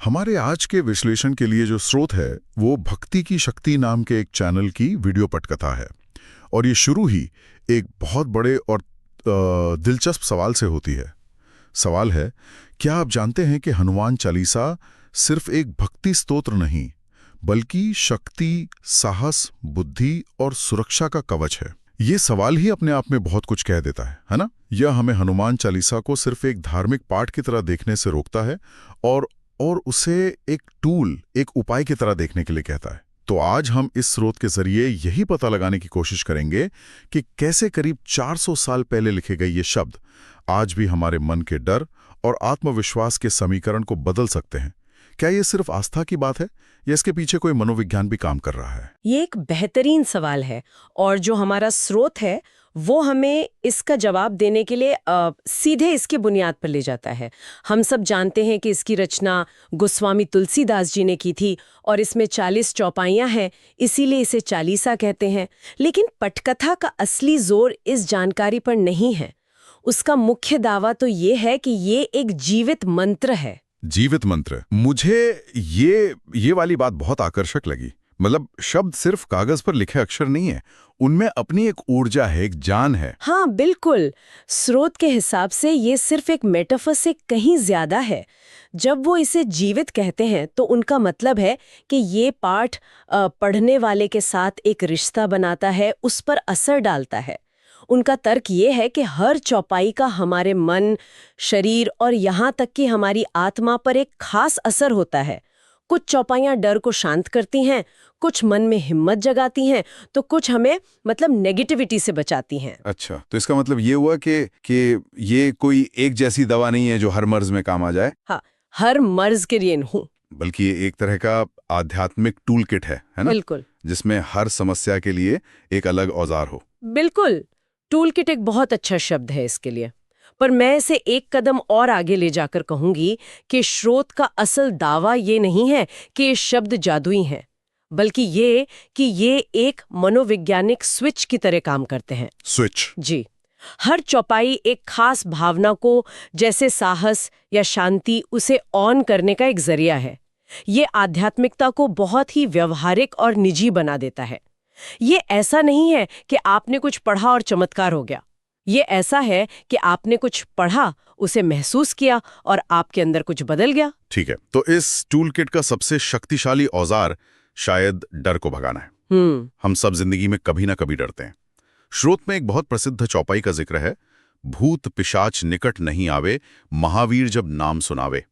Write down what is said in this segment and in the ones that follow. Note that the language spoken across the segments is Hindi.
हमारे आज के विश्लेषण के लिए जो स्रोत है वो भक्ति की शक्ति नाम के एक चैनल की वीडियो पटकथा है। और ये शुरू ही एक बहुत बड़े और दिलचस्प सवाल से होती है। सवाल है, क्या आप जानते हैं कि हनुमान चालीसा सिर्फ एक भक्ति स्तोत्र नहीं बल्कि शक्ति, साहस, बुद्धि और सुरक्षा का कवच है। ये सवाल ही अपने आप में बहुत कुछ कह देता है ना? यह हमें हनुमान चालीसा को सिर्फ एक धार्मिक पाठ की तरह देखने से रोकता है और उसे एक टूल, एक उपाय की तरह देखने के लिए कहता है। तो आज हम इस स्रोत के जरिए यही पता लगाने की कोशिश करेंगे कि कैसे करीब 400 साल पहले लिखे गए ये शब्द आज भी हमारे मन के डर और आत्मविश्वास के समीकरण को बदल सकते हैं। क्या ये सिर्फ आस्था की बात है या इसके पीछे कोई मनोविज्ञान भी काम कर रहा है? ये एक बेहतरीन सवाल है और जो हमारा स्रोत है वो हमें इसका जवाब देने के लिए सीधे इसके बुनियाद पर ले जाता है। हम सब जानते हैं कि इसकी रचना गोस्वामी तुलसीदास जी ने की थी और इसमें 40 चौपाइयां हैं, इसीलिए इसे चालीसा कहते हैं। लेकिन पटकथा का असली जोर इस जानकारी पर नहीं है। उसका मुख्य दावा तो ये है कि ये एक जीवित मंत्र है। जीवित मंत्र। मुझे ये वाली बात बहुत आकर्षक लगी। मतलब शब्द सिर्फ कागज पर लिखे अक्षर नहीं है, उनमें अपनी एक ऊर्जा है, एक जान है। हाँ बिल्कुल, स्रोत के हिसाब से ये सिर्फ एक मेटाफर से कहीं ज्यादा है। जब वो इसे जीवित कहते हैं तो उनका मतलब है कि ये पाठ पढ़ने वाले के साथ एक रिश्ता बनाता है, उस पर असर डालता है। उनका तर्क ये है कि हर चौपाई का हमारे मन, शरीर और यहाँ तक कि हमारी आत्मा पर एक खास असर होता है। कुछ चौपाइयाँ डर को शांत करती हैं, कुछ मन में हिम्मत जगाती हैं, तो कुछ हमें नेगेटिविटी से बचाती हैं। अच्छा, तो इसका मतलब ये हुआ कि ये कोई एक जैसी दवा नहीं है जो हर मर्ज में काम आ जाए। हाँ, हर मर्ज के लिए नहीं, बल्कि ये एक तरह का आध्यात्मिक टूल किट है ना? बिल्कुल, जिसमें हर समस्या के लिए एक अलग औजार हो। बिल्कुल। टूल किट एक बहुत अच्छा शब्द है इसके लिए, पर मैं इसे एक कदम और आगे ले जाकर कहूंगी कि स्रोत का असल दावा ये नहीं है कि ये शब्द जादुई हैं, बल्कि ये कि ये एक मनोवैज्ञानिक स्विच की तरह काम करते हैं। स्विच? जी। हर चौपाई एक खास भावना को, जैसे साहस या शांति, उसे ऑन करने का एक जरिया है। ये आध्यात्मिकता को बहुत ही व्यवहारिक और निजी बना देता है। ये ऐसा नहीं है कि आपने कुछ पढ़ा और चमत्कार हो गया। ये ऐसा है कि आपने कुछ पढ़ा, उसे महसूस किया और आपके अंदर कुछ बदल गया। ठीक है, तो इस टूल किट का सबसे शक्तिशाली औजार शायद डर को भगाना है। हम सब जिंदगी में कभी ना कभी डरते हैं। स्रोत में एक बहुत प्रसिद्ध चौपाई का जिक्र है, भूत पिशाच निकट नहीं आवे, महावीर जब नाम सुनावे।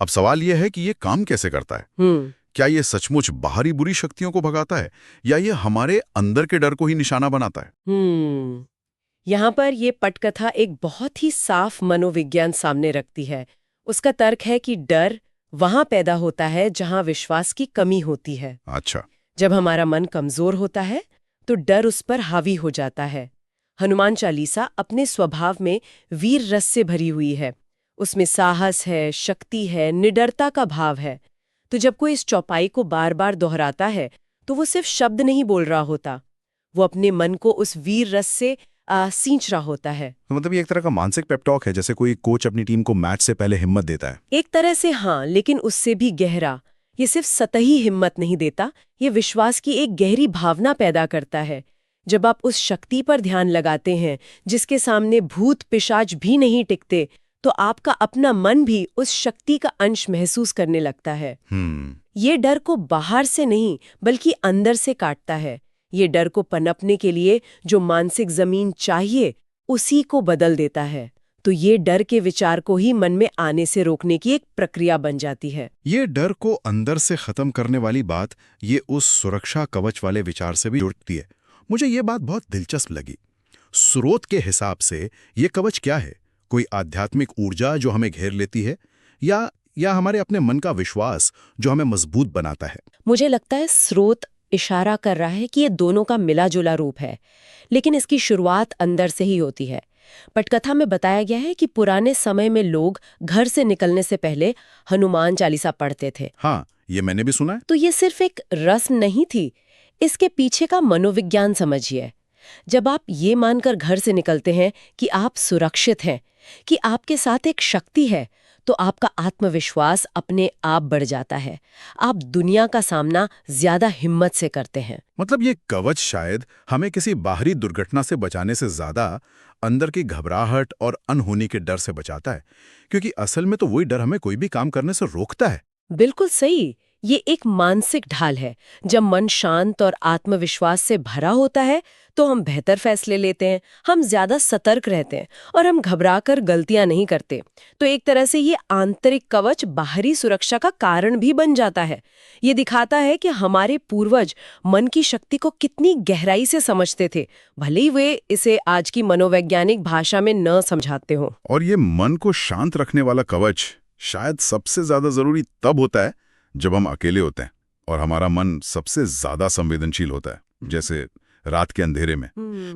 अब सवाल यह है कि ये काम कैसे करता है? क्या ये सचमुच बाहरी बुरी शक्तियों को भगाता है या ये हमारे अंदर के डर को ही निशाना बनाता है? यहाँ पर ये पटकथा एक बहुत ही साफ मनोविज्ञान सामने रखती है। उसका तर्क है कि डर वहां पैदा होता है जहां विश्वास की कमी होती है। अच्छा। जब हमारा मन कमजोर होता है तो डर उस पर हावी हो जाता है। हनुमान चालीसा अपने स्वभाव में वीर रस से भरी हुई है। उसमें साहस है, शक्ति है, निडरता का भाव है। तो जब कोई इस चौपाई को बार बार दोहराता है तो वो सिर्फ शब्द नहीं बोल रहा होता, वो अपने मन को उस वीर रस से सींच रहा होता है। तो मतलब ये एक तरह का मानसिक पेपटॉक है, जैसे कोई कोच अपनी टीम को मैच से पहले हिम्मत देता है। एक तरह से हाँ, लेकिन उससे भी गहरा। ये सिर्फ सतही हिम्मत नहीं देता, ये विश्वास की एक गहरी भावना पैदा करता है। जब आप उस शक्ति पर ध्यान लगाते हैं जिसके सामने भूत पिशाच भी नहीं टिकते, तो आपका अपना मन भी उस शक्ति का अंश महसूस करने लगता है। ये डर को बाहर से नहीं बल्कि अंदर से काटता है। ये डर को पनपने के लिए जो मानसिक जमीन चाहिए उसी को बदल देता है। तो ये डर के विचार को ही मन में आने से रोकने की एक प्रक्रिया बन जाती है। ये डर को अंदर से खत्म करने वाली बात ये उस सुरक्षा कवच वाले विचार से भी जुड़ती है। मुझे ये बात बहुत दिलचस्प लगी। स्रोत के हिसाब से ये कवच क्या है? कोई आध्यात्मिक ऊर्जा जो हमें घेर लेती है या हमारे अपने मन का विश्वास जो हमें मजबूत बनाता है? मुझे लगता है स्रोत इशारा कर रहा है कि ये दोनों का मिला जुला रूप है, लेकिन इसकी शुरुआत अंदर से ही होती है। पटकथा में बताया गया है कि पुराने समय में लोग घर से निकलने से पहले हनुमान चालीसा पढ़ते थे। हाँ, ये मैंने भी सुना है। तो ये सिर्फ एक रस्म नहीं थी, इसके पीछे का मनोविज्ञान समझिए। जब आप ये मानकर घर से निकलते हैं कि आप सुरक्षित हैं, कि आपके साथ एक शक्ति है, तो आपका आत्मविश्वास अपने आप बढ़ जाता है। आप दुनिया का सामना ज्यादा हिम्मत से करते हैं। मतलब ये कवच शायद हमें किसी बाहरी दुर्घटना से बचाने से ज्यादा अंदर की घबराहट और अनहोनी के डर से बचाता है, क्योंकि असल में तो वही डर हमें कोई भी काम करने से रोकता है। बिल्कुल सही। ये एक मानसिक ढाल है। जब मन शांत और आत्मविश्वास से भरा होता है तो हम बेहतर फैसले लेते हैं, हम ज्यादा सतर्क रहते हैं और हम घबराकर गलतियां नहीं करते। तो एक तरह से ये आंतरिक कवच बाहरी सुरक्षा का कारण भी बन जाता है। ये दिखाता है कि हमारे पूर्वज मन की शक्ति को कितनी गहराई से समझते थे, भले ही वे इसे आज की मनोवैज्ञानिक भाषा में न समझाते हों। और ये मन को शांत रखने वाला कवच शायद सबसे ज्यादा जरूरी तब होता है जब हम अकेले होते हैं और हमारा मन सबसे ज्यादा संवेदनशील होता है, जैसे रात के अंधेरे में।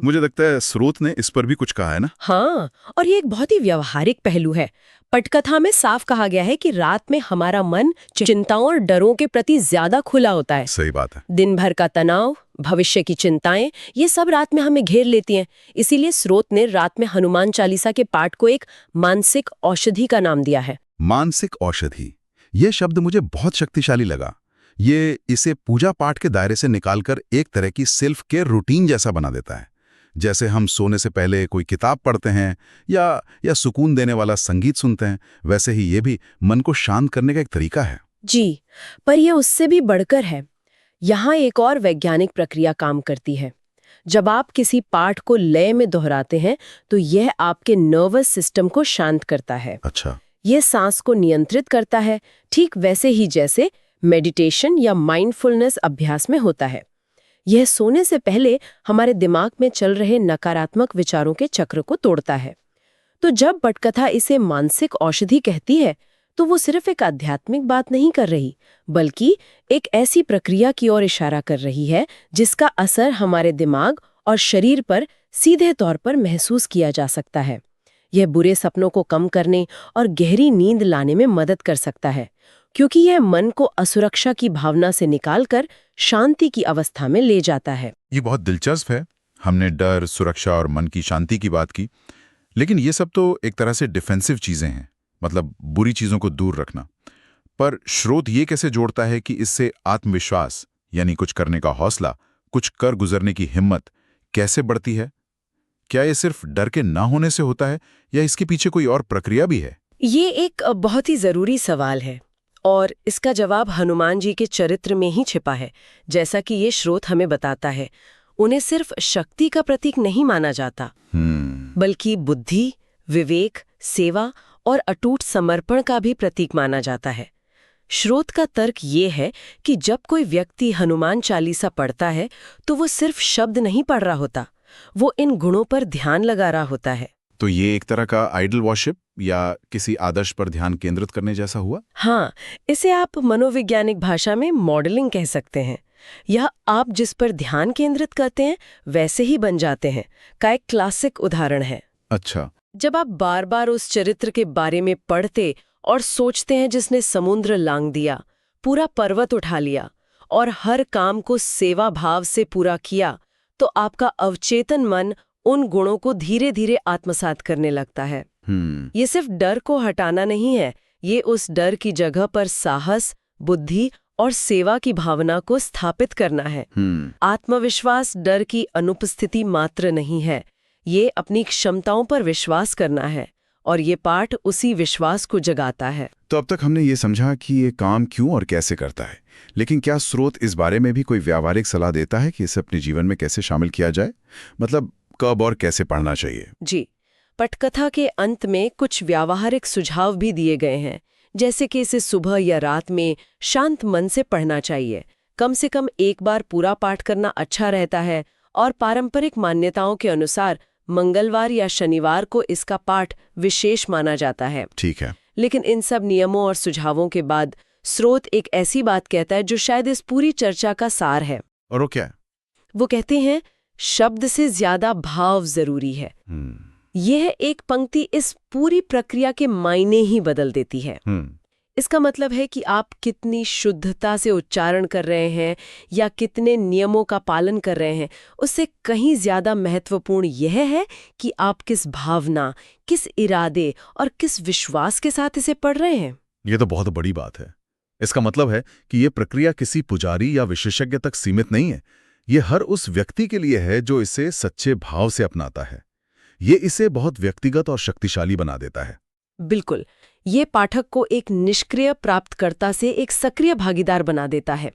मुझे लगता है स्रोत ने इस पर भी कुछ कहा है ना। हाँ, और ये एक बहुत ही व्यवहारिक पहलू है। पटकथा में साफ कहा गया है कि रात में हमारा मन चिंताओं और डरों के प्रति ज्यादा खुला होता है। सही बात है। दिन भर का तनाव, भविष्य की चिंताएं, ये सब रात में हमें घेर लेती हैं। इसीलिए स्रोत ने रात में हनुमान चालीसा के पाठ को एक मानसिक औषधि का नाम दिया है। मानसिक औषधि, ये शब्द मुझे बहुत शक्तिशाली लगा। ये इसे पूजा पाठ के दायरे से निकालकर एक तरह की सेल्फ केयर रूटीन जैसा बना देता है। जैसे हम सोने से पहले कोई किताब पढ़ते हैं या सुकून देने वाला संगीत सुनते हैं, वैसे ही ये भी मन को शांत करने का एक तरीका है। जी, पर यह उससे भी बढ़कर है। यहाँ एक और वैज्ञानिक प्रक्रिया काम करती है। जब आप किसी पाठ को लय में दोहराते हैं तो यह आपके नर्वस सिस्टम को शांत करता है। अच्छा। यह सांस को नियंत्रित करता है, ठीक वैसे ही जैसे मेडिटेशन या माइंडफुलनेस अभ्यास में होता है। यह सोने से पहले हमारे दिमाग में चल रहे नकारात्मक विचारों के चक्र को तोड़ता है। तो जब पटकथा इसे मानसिक औषधि कहती है तो वो सिर्फ एक आध्यात्मिक बात नहीं कर रही, बल्कि एक ऐसी प्रक्रिया की ओर इशारा कर रही है जिसका असर हमारे दिमाग और शरीर पर सीधे तौर पर महसूस किया जा सकता है। यह बुरे सपनों को कम करने और गहरी नींद लाने में मदद कर सकता है, क्योंकि यह मन को असुरक्षा की भावना से निकालकर शांति की अवस्था में ले जाता है। ये बहुत दिलचस्प है। हमने डर, सुरक्षा और मन की शांति की बात की, लेकिन ये सब तो एक तरह से डिफेंसिव चीजें हैं, मतलब बुरी चीजों को दूर रखना। पर स्रोत ये कैसे जोड़ता है कि इससे आत्मविश्वास, यानी कुछ करने का हौसला, कुछ कर गुजरने की हिम्मत कैसे बढ़ती है? क्या ये सिर्फ डर के ना होने से होता है या इसके पीछे कोई और प्रक्रिया भी है? ये एक बहुत ही जरूरी सवाल है और इसका जवाब हनुमान जी के चरित्र में ही छिपा है। जैसा कि ये स्रोत हमें बताता है, उन्हें सिर्फ शक्ति का प्रतीक नहीं माना जाता, बल्कि बुद्धि, विवेक, सेवा और अटूट समर्पण का भी प्रतीक माना जाता है। स्रोत का तर्क ये है कि जब कोई व्यक्ति हनुमान चालीसा पढ़ता है तो वो सिर्फ शब्द नहीं पढ़ रहा होता, वो इन गुणों पर ध्यान लगा रहा होता है। तो ये एक तरह का आइडल वर्शिप या किसी आदर्श पर ध्यान केंद्रित करने जैसा हुआ? हाँ, इसे आप मनोवैज्ञानिक भाषा में मॉडलिंग कह सकते हैं। यह आप जिस पर ध्यान केंद्रित करते हैं वैसे ही बन जाते हैं का एक क्लासिक उदाहरण है। अच्छा। जब आप बार बार उस चरित्र के बारे में पढ़ते और सोचते हैं जिसने समुद्र लांघ दिया, पूरा पर्वत उठा लिया और हर काम को सेवा भाव से पूरा किया, तो आपका अवचेतन मन उन गुणों को धीरे धीरे आत्मसात करने लगता है। ये सिर्फ डर को हटाना नहीं है, ये उस डर की जगह पर साहस, बुद्धि और सेवा की भावना को स्थापित करना है। आत्मविश्वास डर की अनुपस्थिति मात्र नहीं है, ये अपनी क्षमताओं पर विश्वास करना है और ये पाठ उसी विश्वास को जगाता है। तो अब तक हमने ये समझा कि ये काम क्यों और कैसे करता है, लेकिन क्या स्रोत इस बारे में भी कोई व्यावहारिक सलाह देता है कि इसे अपने जीवन में कैसे शामिल किया जाए? मतलब कब और कैसे पढ़ना चाहिए? जी, पटकथा के अंत में कुछ व्यावहारिक सुझाव भी दिए गए हैं, जैसे कि इसे सुबह या रात में शांत मन से पढ़ना चाहिए, कम से कम एक बार पूरा पाठ करना अच्छा रहता है, और पारंपरिक मान्यताओं के अनुसार मंगलवार या शनिवार को इसका पाठ विशेष माना जाता है। ठीक है। लेकिन इन सब नियमों और सुझावों के बाद स्रोत एक ऐसी बात कहता है जो शायद इस पूरी चर्चा का सार है। और वो क्या है? वो कहते हैं, शब्द से ज्यादा भाव जरूरी है। यह एक पंक्ति इस पूरी प्रक्रिया के मायने ही बदल देती है। इसका मतलब है कि आप कितनी शुद्धता से उच्चारण कर रहे हैं या कितने नियमों का पालन कर रहे हैं, उससे कहीं ज्यादा महत्वपूर्ण यह है कि आप किस भावना, किस इरादे और किस विश्वास के साथ इसे पढ़ रहे हैं। ये तो बहुत बड़ी बात है। इसका मतलब है कि ये प्रक्रिया किसी पुजारी या विशेषज्ञ तक सीमित नहीं है। ये हर उस व्यक्ति के लिए है जो इसे सच्चे भाव से अपनाता है। ये इसे बहुत व्यक्तिगत और शक्तिशाली बना देता है। बिल्कुल, ये पाठक को एक निष्क्रिय प्राप्तकर्ता से एक सक्रिय भागीदार बना देता है।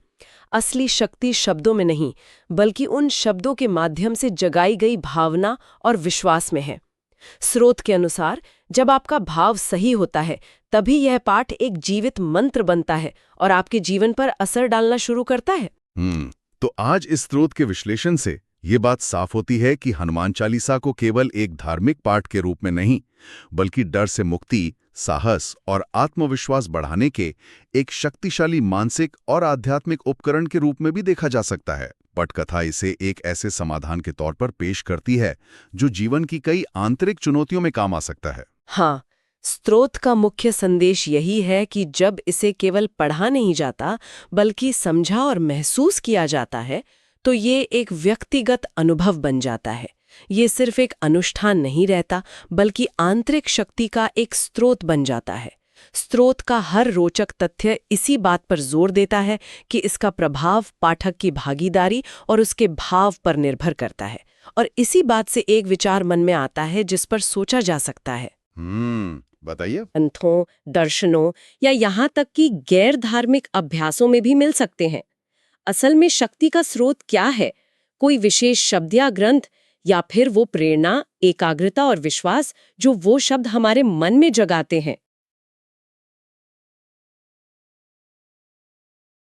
असली शक्ति शब्दों में नहीं, बल्कि उन शब्दों के माध्यम से जगाई गई भावना और विश्वास में है। स्रोत के अनुसार जब आपका भाव सही होता है, तभी यह पाठ एक जीवित मंत्र बनता है और आपके जीवन पर असर डालना शुरू करता है। तो आज इस स्रोत के विश्लेषण से ये बात साफ होती है कि हनुमान चालीसा को केवल एक धार्मिक पाठ के रूप में नहीं, बल्कि डर से मुक्ति, साहस और आत्मविश्वास बढ़ाने के एक शक्तिशाली मानसिक और आध्यात्मिक उपकरण के रूप में भी देखा जा सकता है। पटकथा इसे एक ऐसे समाधान के तौर पर पेश करती है जो जीवन की कई आंतरिक चुनौतियों में काम आ सकता है। हाँ, स्रोत का मुख्य संदेश यही है कि जब इसे केवल पढ़ा नहीं जाता, बल्कि समझा और महसूस किया जाता है, तो ये एक व्यक्तिगत अनुभव बन जाता है। ये सिर्फ एक अनुष्ठान नहीं रहता, बल्कि आंतरिक शक्ति का एक स्रोत बन जाता है। स्रोत का हर रोचक तथ्य इसी बात पर जोर देता है कि इसका प्रभाव पाठक की भागीदारी और उसके भाव पर निर्भर करता है। और इसी बात से एक विचार मन में आता है जिस पर सोचा जा सकता है। बताइए। ग्रंथों, दर्शनों या यहाँ तक कि गैर धार्मिक अभ्यासों में भी मिल सकते हैं। असल में शक्ति का स्रोत क्या है? कोई विशेष शब्द या ग्रंथ, या फिर वो प्रेरणा, एकाग्रता और विश्वास जो वो शब्द हमारे मन में जगाते हैं?